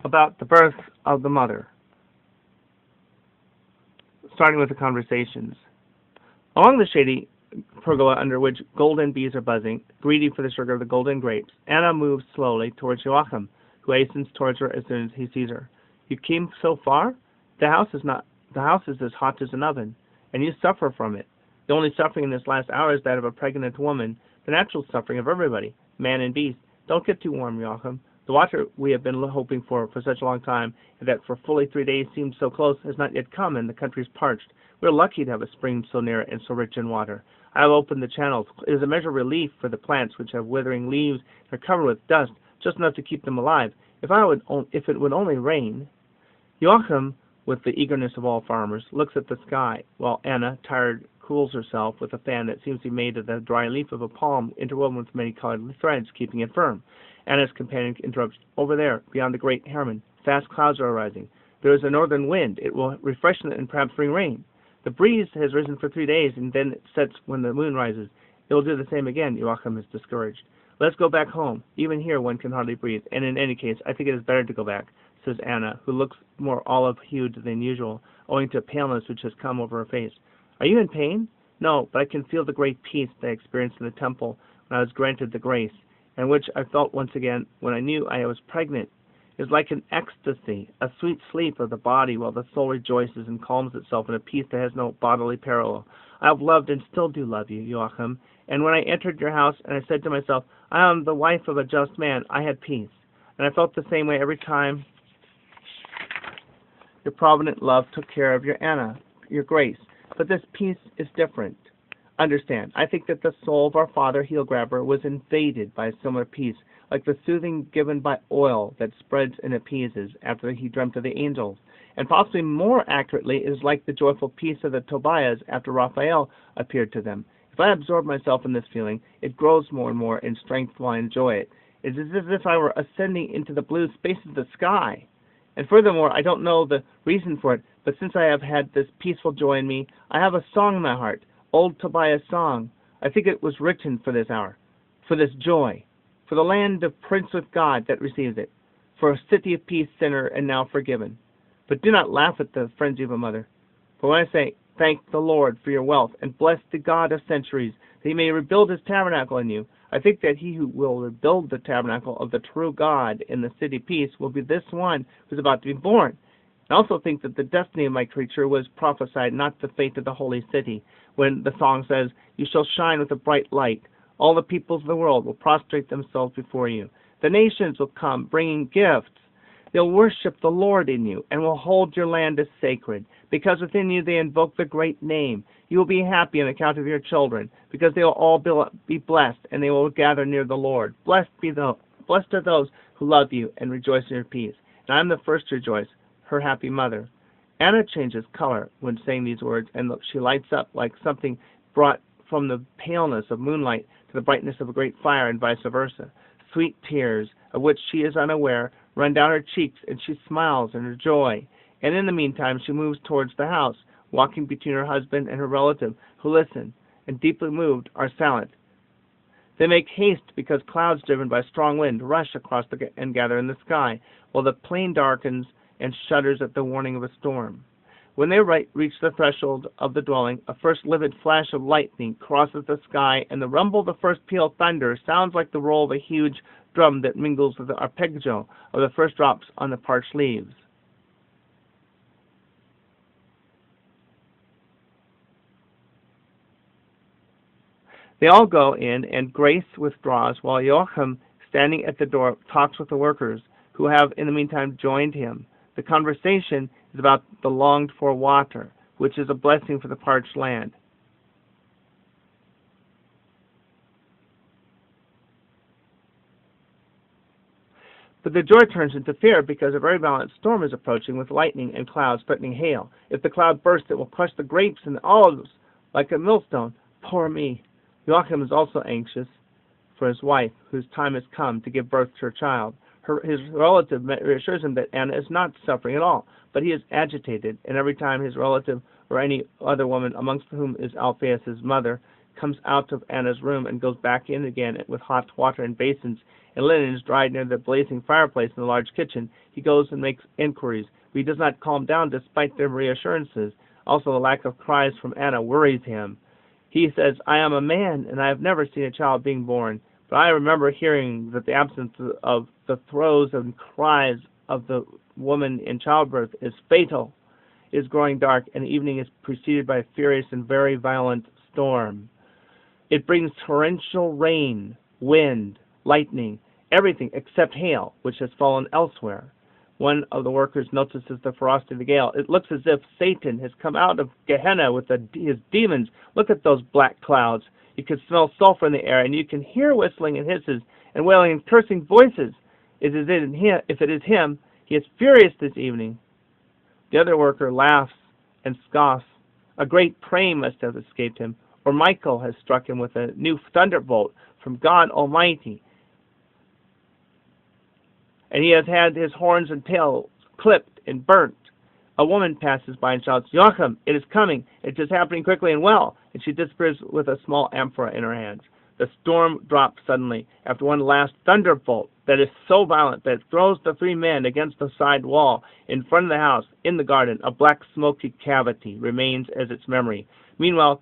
about the birth of the mother, starting with the conversations. Along the shady pergola under which golden bees are buzzing, greedy for the sugar of the golden grapes, Anna moves slowly towards Joachim, who hastens towards her as soon as he sees her. You came so far? The house is as hot as an oven, and you suffer from it. The only suffering in this last hour is that of a pregnant woman, the natural suffering of everybody, man and beast. Don't get too warm, Joachim. The water we have been hoping for such a long time, and that for fully 3 days seemed so close, has not yet come, and the country is parched. We're lucky to have a spring so near and so rich in water. I have opened the channels. It is a measure of relief for the plants which have withering leaves and are covered with dust, just enough to keep them alive. If it would only rain. Joachim, with the eagerness of all farmers, looks at the sky, while Anna, tired, cools herself with a fan that seems to be made of the dry leaf of a palm interwoven with many-colored threads, keeping it firm. Anna's companion interrupts. Over there, beyond the great Hermon, fast clouds are arising. There is a northern wind. It will refreshen and perhaps bring rain. The breeze has risen for 3 days, and then it sets when the moon rises. It will do the same again. Joachim is discouraged. Let's go back home. Even here one can hardly breathe, and in any case, I think it is better to go back, says Anna, who looks more olive-hued than usual, owing to a paleness which has come over her face. Are you in pain? No, but I can feel the great peace that I experienced in the temple when I was granted the grace, and which I felt once again when I knew I was pregnant. It is like an ecstasy, a sweet sleep of the body while the soul rejoices and calms itself in a peace that has no bodily parallel. I have loved and still do love you, Joachim, and when I entered your house and I said to myself, I am the wife of a just man, I had peace. And I felt the same way every time your provident love took care of your Anna, your grace. But this peace is different. Understand, I think that the soul of our father Heelgrabber was invaded by a similar peace, like the soothing given by oil that spreads and appeases after he dreamt of the angels. And possibly more accurately, it is like the joyful peace of the Tobias after Raphael appeared to them. If I absorb myself in this feeling, it grows more and more in strength while I enjoy it. It is as if I were ascending into the blue spaces of the sky. And furthermore, I don't know the reason for it, but since I have had this peaceful joy in me, I have a song in my heart, old Tobias' song. I think it was written for this hour, for this joy, for the land of prince with God that receives it, for a city of peace, sinner and now forgiven. But do not laugh at the frenzy of a mother. For when I say, thank the Lord for your wealth, and bless the God of centuries, that he may rebuild his tabernacle in you, I think that he who will rebuild the tabernacle of the true God in the city peace will be this one who is about to be born. I also think that the destiny of my creature was prophesied, not the fate of the holy city, when the song says, you shall shine with a bright light. All the peoples of the world will prostrate themselves before you. The nations will come, bringing gifts. They'll worship the Lord in you, and will hold your land as sacred, because within you they invoke the great name. You will be happy on account of your children, because they will all be blessed, and they will gather near the Lord. Blessed are those who love you and rejoice in your peace. And I am the first to rejoice, her happy mother. Anna changes color when saying these words, and she lights up like something brought from the paleness of moonlight to the brightness of a great fire, and vice versa. Sweet tears, of which she is unaware, run down her cheeks, and she smiles in her joy. And in the meantime she moves towards the house, walking between her husband and her relative, who listen, and deeply moved, are silent. They make haste because clouds driven by a strong wind rush across and gather in the sky, while the plain darkens and shudders at the warning of a storm. When they reach the threshold of the dwelling, a first livid flash of lightning crosses the sky, and the rumble of the first peal of thunder sounds like the roll of a huge drum that mingles with the arpeggio of the first drops on the parched leaves. They all go in, and Grace withdraws, while Joachim, standing at the door, talks with the workers, who have in the meantime joined him. The conversation is about the longed-for water, which is a blessing for the parched land. But the joy turns into fear because a very violent storm is approaching with lightning and clouds threatening hail. If the cloud bursts, it will crush the grapes and the olives like a millstone. Poor me! Joachim is also anxious for his wife, whose time has come to give birth to her child. His relative reassures him that Anna is not suffering at all, but he is agitated, and every time his relative or any other woman, amongst whom is Alphaeus' mother, comes out of Anna's room and goes back in again with hot water and basins and linens dried near the blazing fireplace in the large kitchen. He goes and makes inquiries, but he does not calm down despite their reassurances. Also, the lack of cries from Anna worries him. He says, "I am a man, and I have never seen a child being born, but I remember hearing that the absence of the throes and cries of the woman in childbirth is fatal. It is growing dark, and the evening is preceded by a furious and very violent storm. It brings torrential rain, wind, lightning, everything except hail, which has fallen elsewhere." One of the workers notices the ferocity of the gale. "It looks as if Satan has come out of Gehenna with his demons. Look at those black clouds. You can smell sulfur in the air, and you can hear whistling and hisses and wailing and cursing voices. If it is him, he is furious this evening." The other worker laughs and scoffs. A great prey must have escaped him, or Michael has struck him with a new thunderbolt from God Almighty, and he has had his horns and tail clipped and burnt. A woman passes by and shouts, "Joachim, it is coming. It is happening quickly and well," and she disappears with a small amphora in her hands. The storm drops suddenly after one last thunderbolt that is so violent that it throws the three men against the side wall. In front of the house, in the garden, a black smoky cavity remains as its memory. Meanwhile,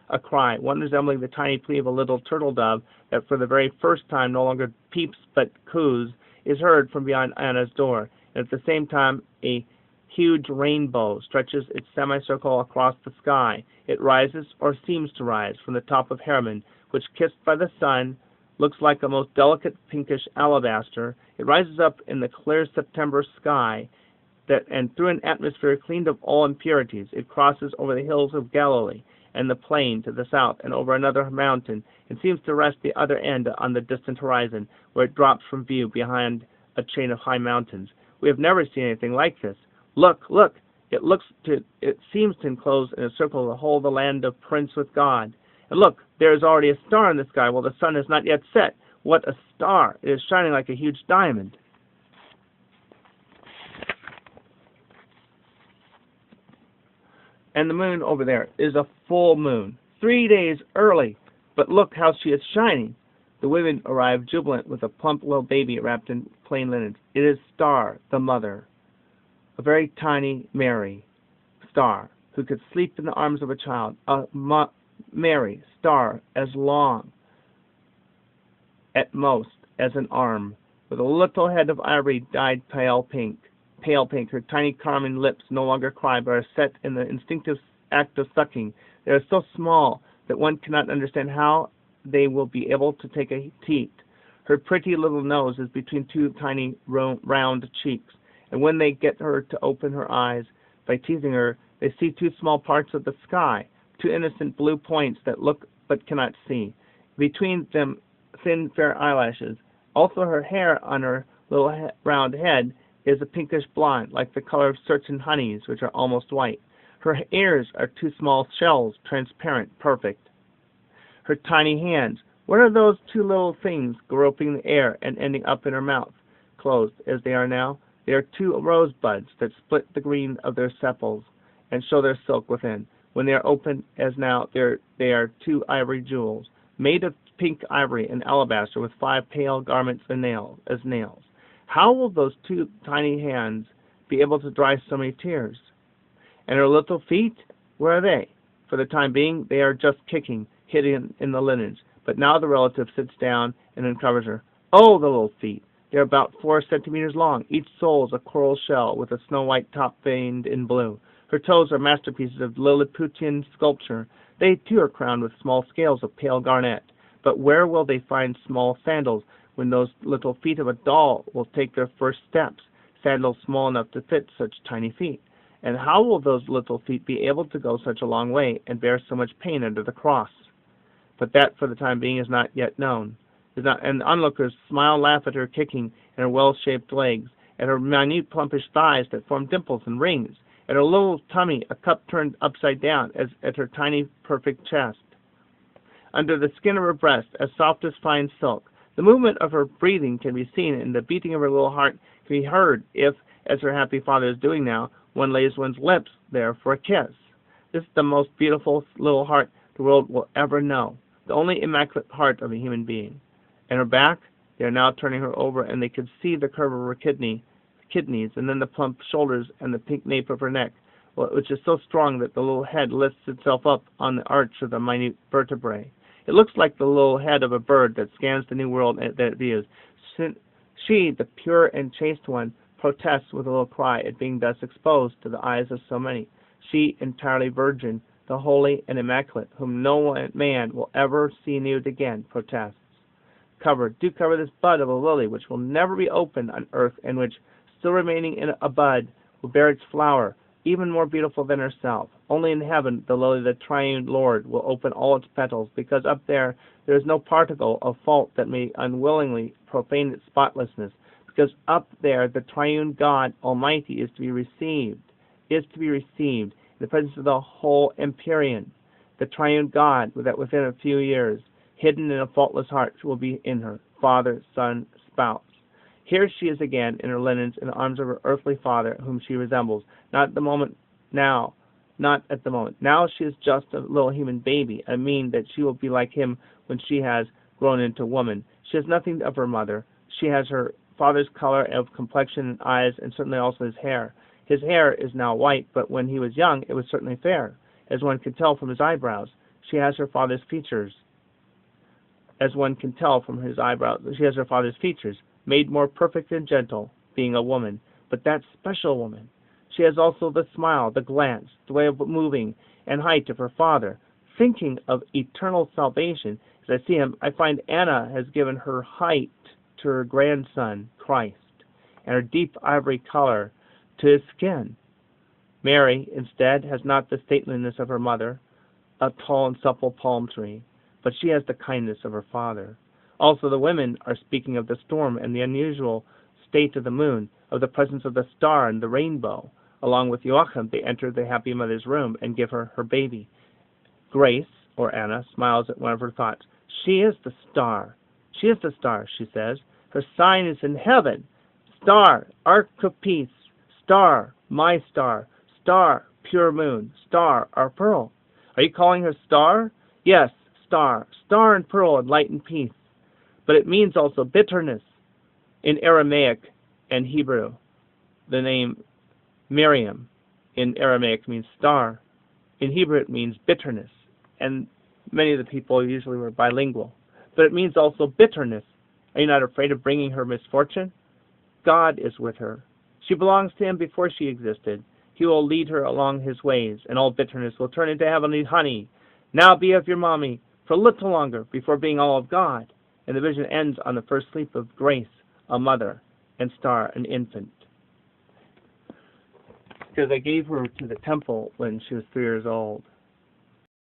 a cry, one resembling the tiny plea of a little turtle dove that for the very first time no longer peeps but coos, is heard from beyond Anna's door, and at the same time a huge rainbow stretches its semicircle across the sky. It rises, or seems to rise, from the top of Hermon, which, kissed by the sun, looks like a most delicate pinkish alabaster. It rises up in the clear September sky, and through an atmosphere cleaned of all impurities, it crosses over the hills of Galilee and the plain to the south, and over another mountain, and seems to rest the other end on the distant horizon, where it drops from view behind a chain of high mountains. We have never seen anything like this. Look, look! It seems to enclose in a circle the whole of the land of Prince with God. And look, there is already a star in the sky, while the sun has not yet set. What a star! It is shining like a huge diamond. And the moon over there is a full moon, 3 days early. But look how she is shining. The women arrive jubilant with a plump little baby wrapped in plain linen. It is Star, the mother, a very tiny Mary, Star, who could sleep in the arms of a child. Mary, Star, as long, at most, as an arm, with a little head of ivory dyed pale pink. Her tiny carmine lips no longer cry, but are set in the instinctive act of sucking. They are so small that one cannot understand how they will be able to take a teat. Her pretty little nose is between two tiny round cheeks, and when they get her to open her eyes by teasing her, they see two small parts of the sky, two innocent blue points that look but cannot see. Between them, thin fair eyelashes. Also, her hair on her little round head is a pinkish blonde, like the color of certain honeys, which are almost white. Her ears are two small shells, transparent, perfect. Her tiny hands, what are those two little things groping the air and ending up in her mouth? Closed, as they are now, they are two rosebuds that split the green of their sepals and show their silk within. When they are open, as now, they are two ivory jewels, made of pink ivory and alabaster, with 5 pale garments and nails. How will those two tiny hands be able to dry so many tears? And her little feet, where are they? For the time being, they are just kicking, hidden in the linens. But now the relative sits down and uncovers her. Oh, the little feet! They are about 4 centimeters long. Each sole is a coral shell with a snow-white top veined in blue. Her toes are masterpieces of Lilliputian sculpture. They, too, are crowned with small scales of pale garnet. But where will they find small sandals when those little feet of a doll will take their first steps, sandals small enough to fit such tiny feet? And how will those little feet be able to go such a long way and bear so much pain under the cross? But that, for the time being, is not yet known. And the onlookers smile and laugh at her kicking and her well-shaped legs, at her minute plumpish thighs that form dimples and rings, at her little tummy, a cup turned upside down, as at her tiny, perfect chest. Under the skin of her breast, as soft as fine silk, the movement of her breathing can be seen, and the beating of her little heart can be heard if, as her happy father is doing now, one lays one's lips there for a kiss. This is the most beautiful little heart the world will ever know, the only immaculate heart of a human being. And her back, they are now turning her over, and they could see the curve of her kidneys, and then the plump shoulders and the pink nape of her neck, which is so strong that the little head lifts itself up on the arch of the minute vertebrae. It looks like the little head of a bird that scans the new world that it views. She, the pure and chaste one, protests with a little cry at being thus exposed to the eyes of so many. She, entirely virgin, the holy and immaculate, whom no man will ever see nude again, protests. Do cover this bud of a lily, which will never be opened on earth, and which, still remaining in a bud, will bear its flower, even more beautiful than herself. Only in heaven the lily, the triune Lord, will open all its petals, because up there is no particle of fault that may unwillingly profane its spotlessness, because up there the triune God Almighty is to be received in the presence of the whole Empyrean. The triune God, that within a few years, hidden in a faultless heart, will be in her, Father, Son, Spouse. Here she is again in her linens, in the arms of her earthly father, whom she resembles. Not at the moment. Now she is just a little human baby. I mean that she will be like him when she has grown into woman. She has nothing of her mother. She has her father's color of complexion and eyes, and certainly also his hair. His hair is now white, but when he was young, it was certainly fair, as one could tell from his eyebrows. She has her father's features. As one can tell from his eyebrows, she has her father's features, made more perfect and gentle, being a woman, but that special woman. She has also the smile, the glance, the way of moving, and height of her father. Thinking of eternal salvation, as I see him, I find Anna has given her height to her grandson, Christ, and her deep ivory color to his skin. Mary, instead, has not the stateliness of her mother, a tall and supple palm tree, but she has the kindness of her father. Also the women are speaking of the storm and the unusual state of the moon, of the presence of the star and the rainbow. Along with Joachim, they enter the happy mother's room and give her her baby. Grace, or Anna, smiles at one of her thoughts. She is the star. She is the star, she says. Her sign is in heaven. Star, ark of peace. Star, my star. Star, pure moon. Star, our pearl. Are you calling her star? Yes, star. Star and pearl and light and peace. But it means also bitterness in Aramaic and Hebrew. The name Miriam in Aramaic means star. In Hebrew it means bitterness. And many of the people usually were bilingual. But it means also bitterness. Are you not afraid of bringing her misfortune? God is with her. She belongs to him before she existed. He will lead her along his ways, and all bitterness will turn into heavenly honey. Now be of your mommy for a little longer before being all of God. And the vision ends on the first sleep of Grace, a mother, and Star, an infant. Because I gave her to the temple when she was 3 years old.